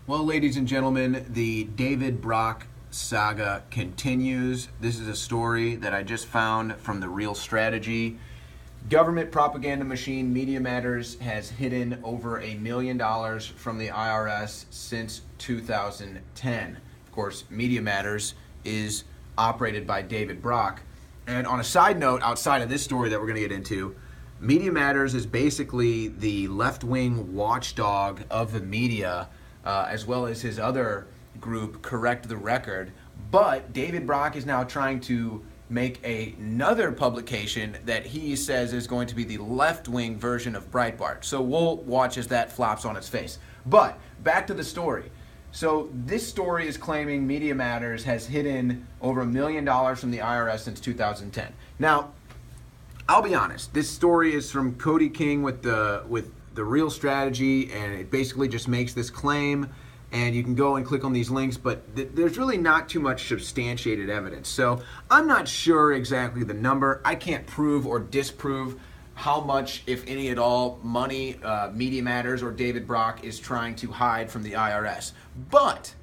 Well, ladies and gentlemen, the David Brock saga continues. This is a story that I just found from the Real Strategy. Government propaganda machine Media Matters has hidden over $1 million from the IRS since 2010. Of course, Media Matters is operated by David Brock. And on a side note, outside of this story that we're going to get into, Media Matters is basically the left-wing watchdog of the media, as well as his other group, Correct the Record. But David Brock is now trying to make another publication that he says is going to be the left-wing version of Breitbart. So we'll watch as that flops on its face. But back to the story. So this story is claiming Media Matters has hidden over $1 million from the IRS since 2010. Now, I'll be honest. This story is from Cody King with the Real Strategy, and it basically just makes this claim. And you can go and click on these links, but there's really not too much substantiated evidence. So I'm not sure exactly the number. I can't prove or disprove how much, if any at all, money Media Matters or David Brock is trying to hide from the IRS. But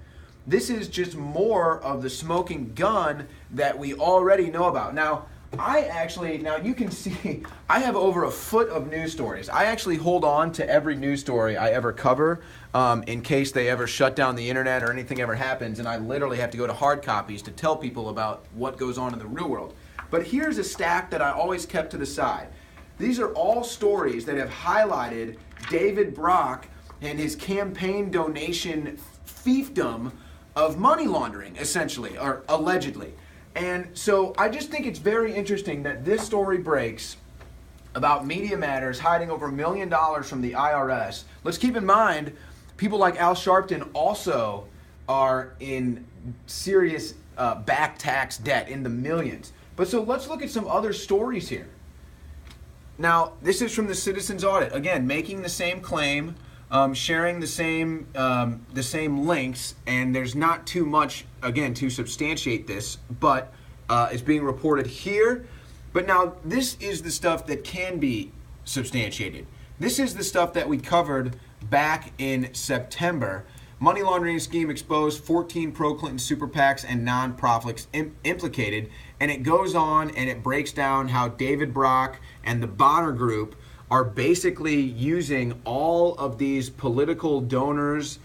this is just more of the smoking gun that we already know about. Now you can see I have over a foot of news stories. I actually hold on to every news story I ever cover in case they ever shut down the internet or anything ever happens, and I literally have to go to hard copies to tell people about what goes on in the real world. But here's a stack that I always kept to the side. These are all stories that have highlighted David Brock and his campaign donation fiefdom of money laundering, essentially, or allegedly. And so I just think it's very interesting that this story breaks about Media Matters hiding over $1 million from the IRS. Let's keep in mind, people like Al Sharpton also are in serious back tax debt in the millions. But so let's look at some other stories here. Now, this is from the Citizens Audit. Again, making the same claim, sharing the same links, and there's not too much, again, to substantiate this, but it's being reported here. But now, this is the stuff that can be substantiated. This is the stuff that we covered back in September. Money laundering scheme exposed, 14 pro-Clinton super PACs and non-profits implicated. And it goes on and it breaks down how David Brock and the Bonner Group are basically using all of these political donors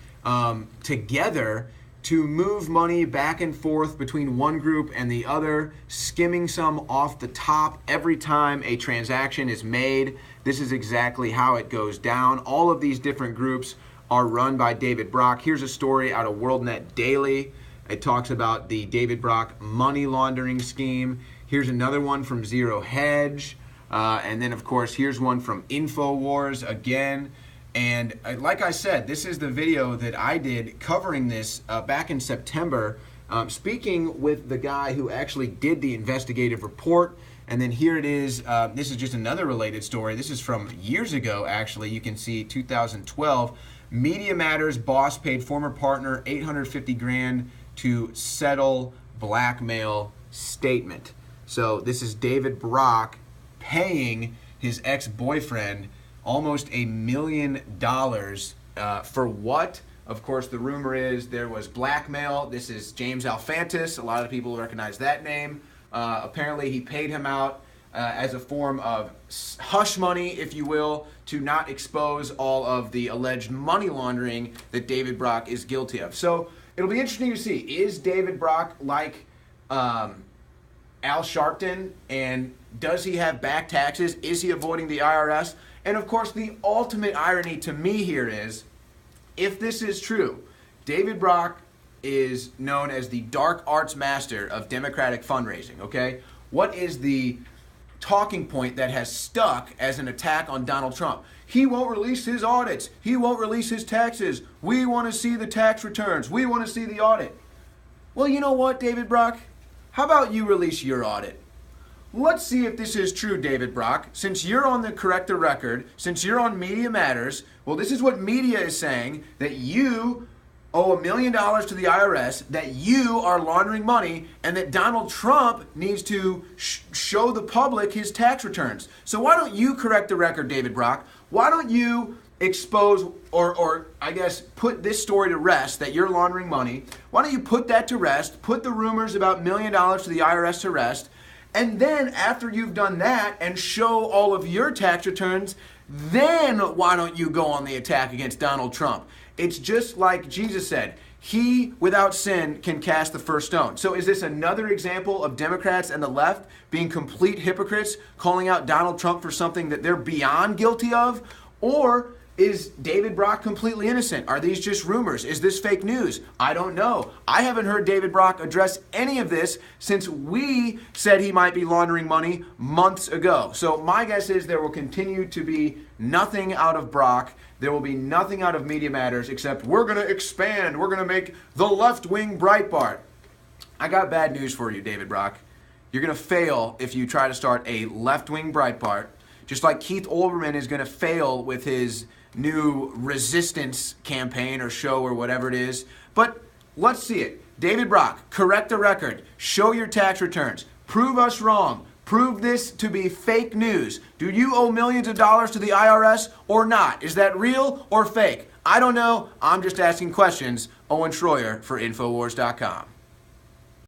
together to move money back and forth between one group and the other, skimming some off the top every time a transaction is made. This is exactly how it goes down. All of these different groups are run by David Brock. Here's a story out of WorldNet Daily. It talks about the David Brock money laundering scheme. Here's another one from Zero Hedge. And then, of course, here's one from InfoWars again. And like I said, this is the video that I did covering this back in September, speaking with the guy who actually did the investigative report. And then here it is. This is just another related story. This is from years ago, actually. You can see 2012. Media Matters boss paid former partner $850,000 to settle blackmail statement. So this is David Brock paying his ex-boyfriend almost $1 million for what? Of course, the rumor is there was blackmail. This is James Alefantis. A lot of people recognize that name. Apparently, he paid him out as a form of hush money, if you will, to not expose all of the alleged money laundering that David Brock is guilty of. So it'll be interesting to see, is David Brock like Al Sharpton, and does he have back taxes? Is he avoiding the IRS? And of course, the ultimate irony to me here is, if this is true, David Brock is known as the dark arts master of Democratic fundraising, okay? What is the talking point that has stuck as an attack on Donald Trump? He won't release his audits. He won't release his taxes. We want to see the tax returns. We want to see the audit. Well, you know what, David Brock? How about you release your audit? Let's see if this is true, David Brock. Since you're on the Correct the Record, since you're on Media Matters, well, this is what media is saying, that you owe $1 million to the IRS, that you are laundering money, and that Donald Trump needs to show the public his tax returns. So why don't you correct the record, David Brock? Why don't you expose or I guess put this story to rest that you're laundering money? Why don't you put that to rest, put the rumors about $1 million to the IRS to rest, and then after you've done that and show all of your tax returns, then why don't you go on the attack against Donald Trump? It's just like Jesus said, he without sin can cast the first stone. So is this another example of Democrats and the left being complete hypocrites, calling out Donald Trump for something that they're beyond guilty of? Or is David Brock completely innocent? Are these just rumors? Is this fake news? I don't know. I haven't heard David Brock address any of this since we said he might be laundering money months ago. So my guess is there will continue to be nothing out of Brock. There will be nothing out of Media Matters except we're going to expand. We're going to make the left-wing Breitbart. I got bad news for you, David Brock. You're going to fail if you try to start a left-wing Breitbart, just like Keith Olbermann is going to fail with his new resistance campaign or show or whatever it is. But let's see it. David Brock, correct the record. Show your tax returns. Prove us wrong. Prove this to be fake news. Do you owe millions of dollars to the IRS or not? Is that real or fake? I don't know. I'm just asking questions. Owen Schroyer for Infowars.com.